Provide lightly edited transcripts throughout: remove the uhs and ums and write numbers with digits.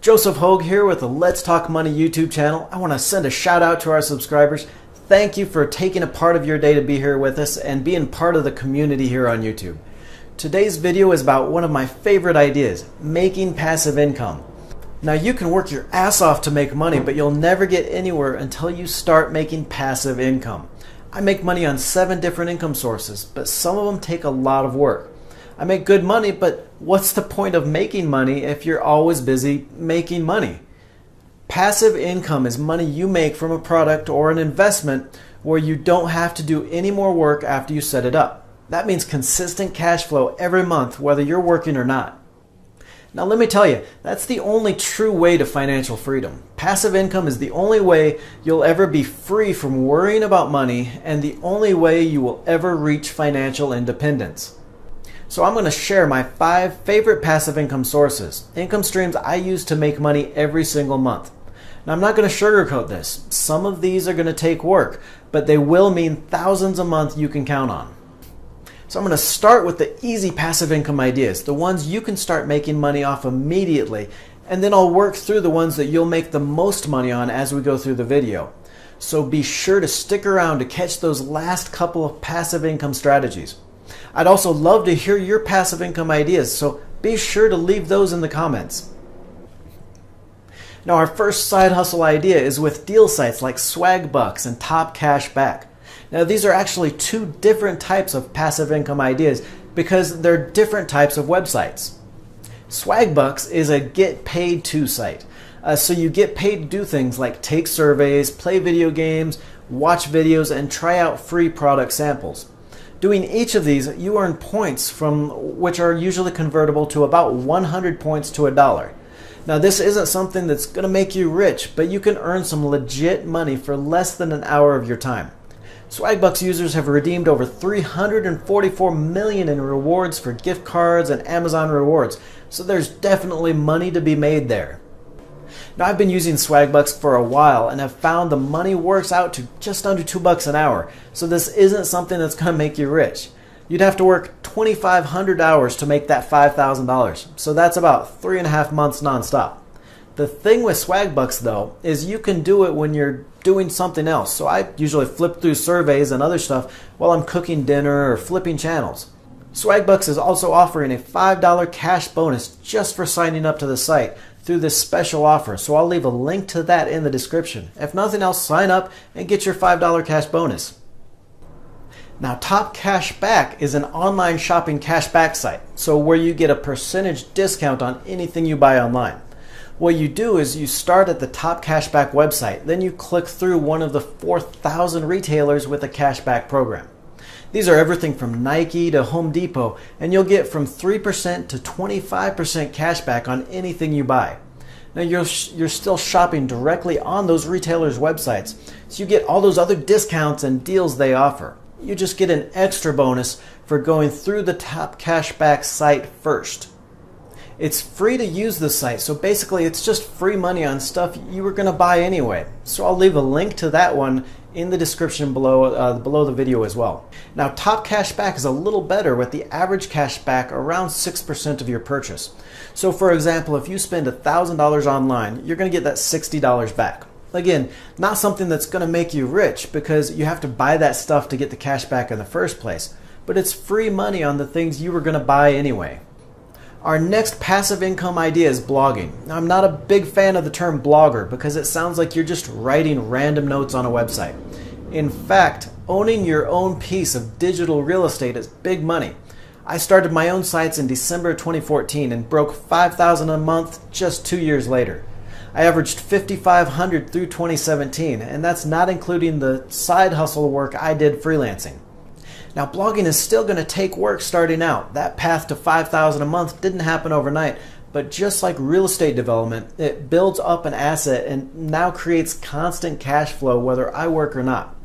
Joseph Hogue here with the Let's Talk Money YouTube channel. I want to send a shout out to our subscribers. Thank you for taking a part of your day to be here with us and being part of the community here on YouTube. Today's video is about one of my favorite ideas, making passive income. Now you can work your ass off to make money, but you'll never get anywhere until you start making passive income. I make money on 7 different income sources, but some of them take a lot of work. I make good money, but what's the point of making money if you're always busy making money? Passive income is money you make from a product or an investment where you don't have to do any more work after you set it up. That means consistent cash flow every month, whether you're working or not. Now let me tell you, that's the only true way to financial freedom. Passive income is the only way you'll ever be free from worrying about money and the only way you will ever reach financial independence. So I'm going to share my 5 favorite passive income sources, income streams I use to make money every single month. Now I'm not going to sugarcoat this. Some of these are going to take work, but they will mean thousands a month you can count on. So I'm going to start with the easy passive income ideas, the ones you can start making money off immediately, and then I'll work through the ones that you'll make the most money on as we go through the video. So be sure to stick around to catch those last couple of passive income strategies. I'd also love to hear your passive income ideas, so be sure to leave those in the comments. Now our first side hustle idea is with deal sites like Swagbucks and Top Cash Back. Now these are actually 2 different types of passive income ideas because they're different types of websites. Swagbucks is a get paid to site. So you get paid to do things like take surveys, play video games, watch videos, and try out free product samples. Doing each of these, you earn points from which are usually convertible to about 100 points to $1. Now this isn't something that's going to make you rich, but you can earn some legit money for less than an hour of your time. Swagbucks users have redeemed over $344 million in rewards for gift cards and Amazon rewards, so there's definitely money to be made there. Now I've been using Swagbucks for a while and have found the money works out to just under $2 an hour, so this isn't something that's going to make you rich. You'd have to work 2,500 hours to make that $5,000, so that's about 3.5 months non-stop. The thing with Swagbucks though is you can do it when you're doing something else, so I usually flip through surveys and other stuff while I'm cooking dinner or flipping channels. Swagbucks is also offering a $5 cash bonus just for signing up to the site through this special offer, so I'll leave a link to that in the description. If nothing else, sign up and get your $5 cash bonus. Now Top Cash Back is an online shopping cashback site, so where you get a percentage discount on anything you buy online. What you do is you start at the Top Cashback website, then you click through one of the 4,000 retailers with a cashback program. These are everything from Nike to Home Depot, and you'll get from 3% to 25% cashback on anything you buy. Now you're still shopping directly on those retailers' websites, so you get all those other discounts and deals they offer. You just get an extra bonus for going through the Top Cashback site first. It's free to use the site, so basically it's just free money on stuff you were going to buy anyway. So I'll leave a link to that one in the description below the video as well. Now Top Cashback is a little better with the average cashback around 6% of your purchase. So for example, if you spend $1,000 online, you're going to get that $60 back. Again, not something that's going to make you rich because you have to buy that stuff to get the cash back in the first place, but it's free money on the things you were going to buy anyway. Our next passive income idea is blogging. Now, I'm not a big fan of the term blogger because it sounds like you're just writing random notes on a website. In fact, owning your own piece of digital real estate is big money. I started my own sites in December 2014 and broke $5,000 a month just 2 years later. I averaged $5,500 through 2017, and that's not including the side hustle work I did freelancing. Now blogging is still going to take work starting out. That path to $5,000 a month didn't happen overnight, but just like real estate development, it builds up an asset and now creates constant cash flow whether I work or not.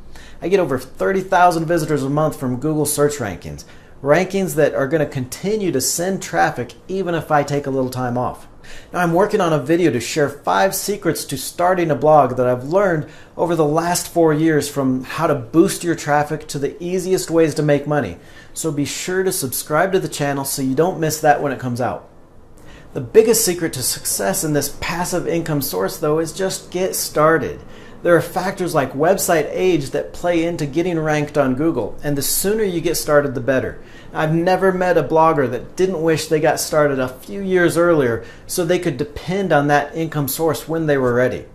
I get over 30,000 visitors a month from Google search rankings, rankings that are going to continue to send traffic even if I take a little time off. Now I'm working on a video to share 5 secrets to starting a blog that I've learned over the last 4 years, from how to boost your traffic to the easiest ways to make money. So be sure to subscribe to the channel so you don't miss that when it comes out. The biggest secret to success in this passive income source, though, is just get started. There are factors like website age that play into getting ranked on Google, and the sooner you get started, the better. I've never met a blogger that didn't wish they got started a few years earlier so they could depend on that income source when they were ready.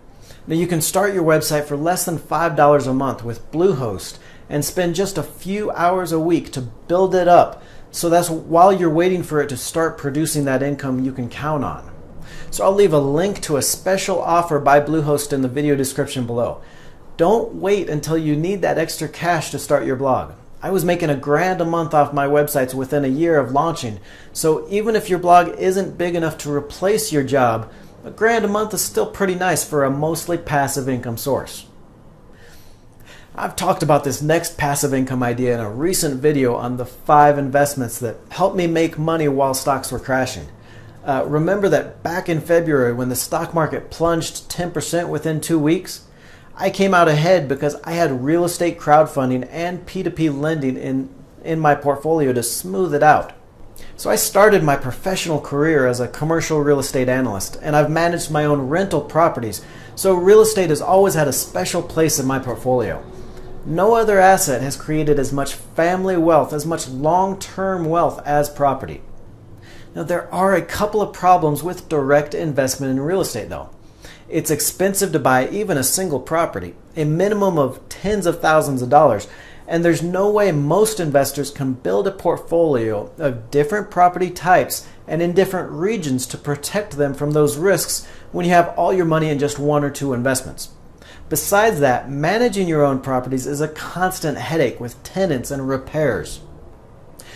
Now, you can start your website for less than $5 a month with Bluehost and spend just a few hours a week to build it up. So that's while you're waiting for it to start producing that income you can count on. So I'll leave a link to a special offer by Bluehost in the video description below. Don't wait until you need that extra cash to start your blog. I was making $1,000 a month off my websites within a year of launching, so even if your blog isn't big enough to replace your job, $1,000 a month is still pretty nice for a mostly passive income source. I've talked about this next passive income idea in a recent video on the 5 investments that helped me make money while stocks were crashing. Remember that back in February when the stock market plunged 10% within 2 weeks? I came out ahead because I had real estate crowdfunding and P2P lending in my portfolio to smooth it out. So I started my professional career as a commercial real estate analyst, and I've managed my own rental properties, so real estate has always had a special place in my portfolio. No other asset has created as much family wealth, as much long-term wealth as property. Now, there are a couple of problems with direct investment in real estate, though. It's expensive to buy even a single property, a minimum of tens of thousands of dollars, and there's no way most investors can build a portfolio of different property types and in different regions to protect them from those risks when you have all your money in just 1 or 2 investments. Besides that, managing your own properties is a constant headache with tenants and repairs.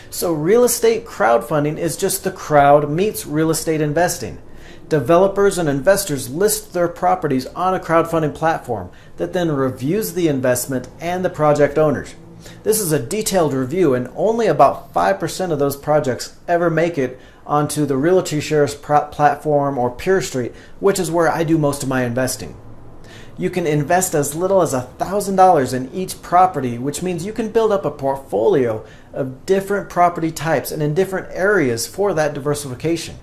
So real estate crowdfunding is just the crowd meets real estate investing. Developers and investors list their properties on a crowdfunding platform that then reviews the investment and the project owners. This is a detailed review, and only about 5% of those projects ever make it onto the Realty Shares platform or Pure Street, which is where I do most of my investing. You can invest as little as $1,000 in each property, which means you can build up a portfolio of different property types and in different areas for that diversification.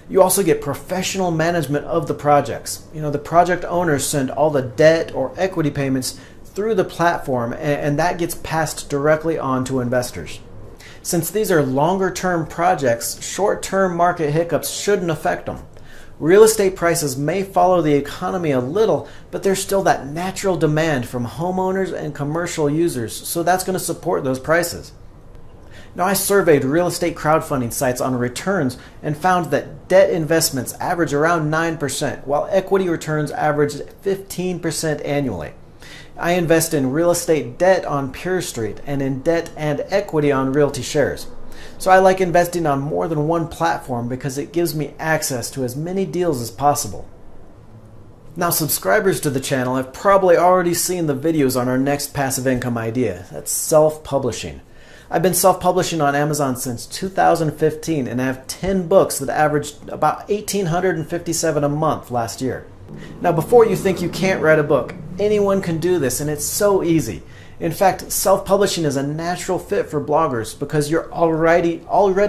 You also get professional management of the projects. The project owners send all the debt or equity payments through the platform, and that gets passed directly on to investors. Since these are longer-term projects, short-term market hiccups shouldn't affect them. Real estate prices may follow the economy a little, but there's still that natural demand from homeowners and commercial users, so that's going to support those prices. Now, I surveyed real estate crowdfunding sites on returns and found that debt investments average around 9%, while equity returns average 15% annually. I invest in real estate debt on Pure Street and in debt and equity on Realty Shares. So I like investing on more than one platform because it gives me access to as many deals as possible. Now, subscribers to the channel have probably already seen the videos on our next passive income idea. That's self-publishing. I've been self-publishing on Amazon since 2015 and I have 10 books that averaged about $1,857 a month last year. Now, before you think you can't write a book, anyone can do this, and it's so easy. In fact, self-publishing is a natural fit for bloggers because you're already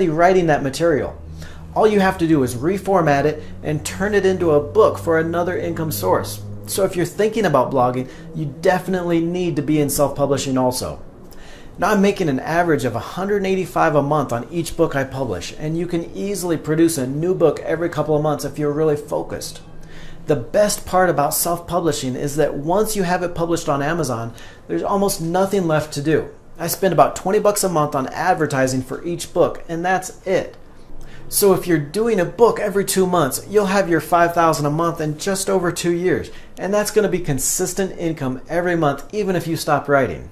writing that material. All you have to do is reformat it and turn it into a book for another income source. So if you're thinking about blogging, you definitely need to be in self-publishing also. Now, I'm making an average of $185 a month on each book I publish, and you can easily produce a new book every couple of months if you're really focused. The best part about self-publishing is that once you have it published on Amazon, there's almost nothing left to do. I spend about $20 a month on advertising for each book, and that's it. So if you're doing a book every 2 months, you'll have your $5,000 a month in just over 2 years, and that's going to be consistent income every month, even if you stop writing.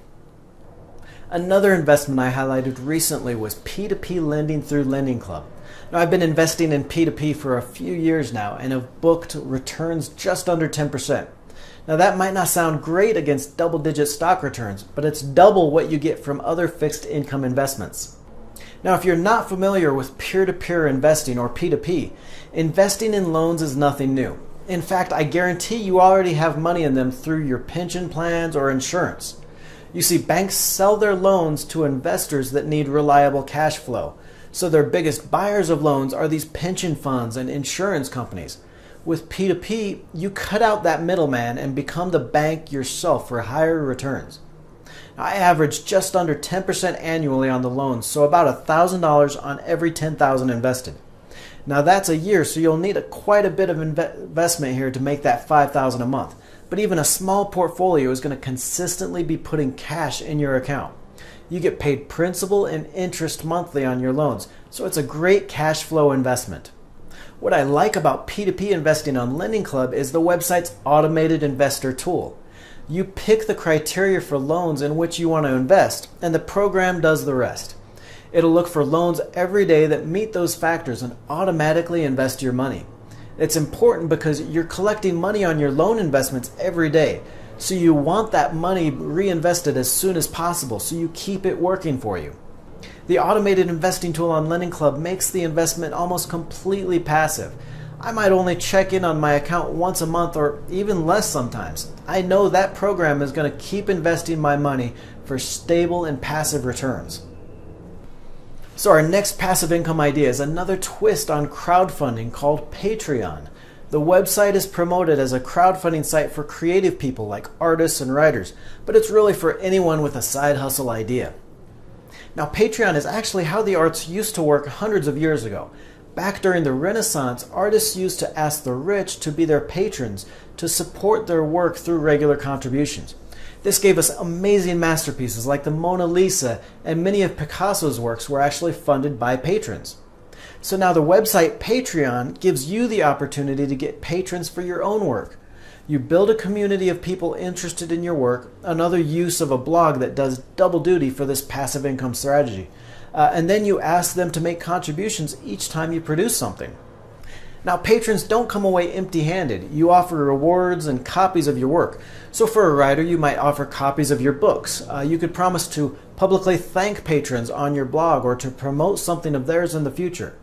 Another investment I highlighted recently was P2P lending through Lending Club. Now, I've been investing in P2P for a few years now and have booked returns just under 10%. Now, that might not sound great against double-digit stock returns, but it's double what you get from other fixed income investments. Now, if you're not familiar with peer-to-peer investing or P2P, investing in loans is nothing new. In fact, I guarantee you already have money in them through your pension plans or insurance. You see, banks sell their loans to investors that need reliable cash flow. So their biggest buyers of loans are these pension funds and insurance companies. With P2P, you cut out that middleman and become the bank yourself for higher returns. I average just under 10% annually on the loans, so about $1,000 on every $10,000 invested. Now that's a year, so you'll need quite a bit of investment here to make that $5,000 a month. But even a small portfolio is going to consistently be putting cash in your account. You get paid principal and interest monthly on your loans, so it's a great cash flow investment. What I like about P2P investing on Lending Club is the website's automated investor tool. You pick the criteria for loans in which you want to invest, and the program does the rest. It'll look for loans every day that meet those factors and automatically invest your money. It's important because you're collecting money on your loan investments every day, so you want that money reinvested as soon as possible so you keep it working for you. The automated investing tool on Lending Club makes the investment almost completely passive. I might only check in on my account once a month or even less sometimes. I know that program is going to keep investing my money for stable and passive returns. So our next passive income idea is another twist on crowdfunding called Patreon. The website is promoted as a crowdfunding site for creative people like artists and writers, but it's really for anyone with a side hustle idea. Now Patreon is actually how the arts used to work hundreds of years ago. Back during the Renaissance, artists used to ask the rich to be their patrons to support their work through regular contributions. This gave us amazing masterpieces like the Mona Lisa, and many of Picasso's works were actually funded by patrons. So now the website Patreon gives you the opportunity to get patrons for your own work. You build a community of people interested in your work, another use of a blog that does double duty for this passive income strategy. And then you ask them to make contributions each time you produce something. Now, patrons don't come away empty-handed. You offer rewards and copies of your work. So for a writer, you might offer copies of your books. You could promise to publicly thank patrons on your blog or to promote something of theirs in the future.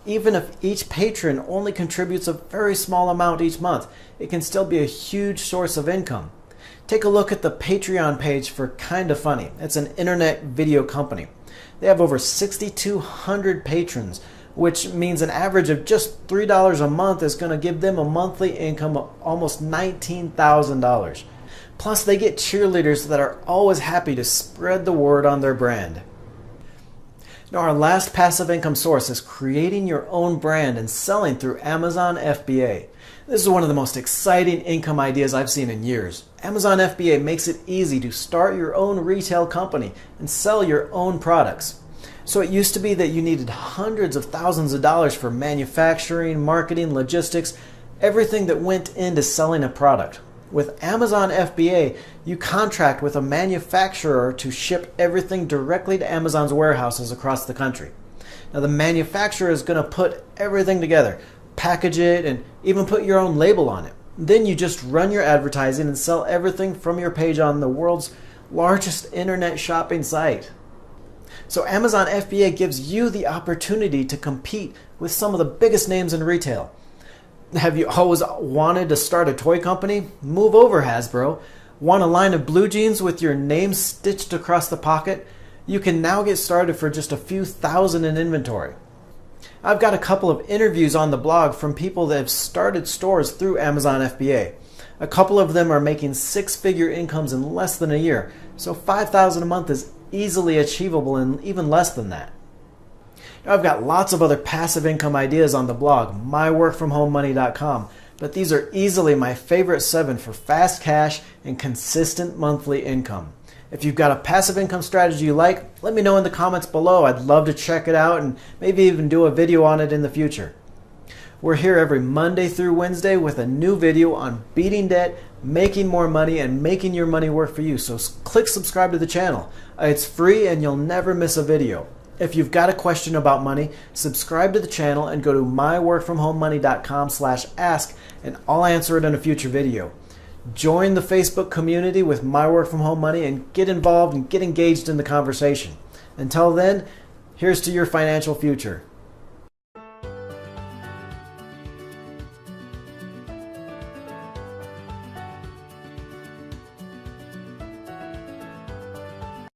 Even if each patron only contributes a very small amount each month, it can still be a huge source of income. Take a look at the Patreon page for Kinda Funny. It's an internet video company. They have over 6,200 patrons, which means an average of just $3 a month is going to give them a monthly income of almost $19,000. Plus, they get cheerleaders that are always happy to spread the word on their brand. Now, our last passive income source is creating your own brand and selling through Amazon FBA. This is one of the most exciting income ideas I've seen in years. Amazon FBA makes it easy to start your own retail company and sell your own products. So it used to be that you needed hundreds of thousands of dollars for manufacturing, marketing, logistics, everything that went into selling a product. With Amazon FBA, you contract with a manufacturer to ship everything directly to Amazon's warehouses across the country. Now the manufacturer is going to put everything together, package it, and even put your own label on it. Then you just run your advertising and sell everything from your page on the world's largest internet shopping site. So Amazon FBA gives you the opportunity to compete with some of the biggest names in retail. Have you always wanted to start a toy company? Move over, Hasbro. Want a line of blue jeans with your name stitched across the pocket? You can now get started for just a few thousand in inventory. I've got a couple of interviews on the blog from people that have started stores through Amazon FBA. A couple of them are making six-figure incomes in less than a year, so $5,000 a month is easily achievable in even less than that. Now, I've got lots of other passive income ideas on the blog, myworkfromhomemoney.com, but these are easily my favorite 7 for fast cash and consistent monthly income. If you've got a passive income strategy you like, let me know in the comments below. I'd love to check it out and maybe even do a video on it in the future. We're here every Monday through Wednesday with a new video on beating debt, making more money, and making your money work for you. So click subscribe to the channel. It's free and you'll never miss a video. If you've got a question about money, subscribe to the channel and go to myworkfromhomemoney.com/ask and I'll answer it in a future video. Join the Facebook community with My Work From Home Money and get involved and get engaged in the conversation. Until then, here's to your financial future.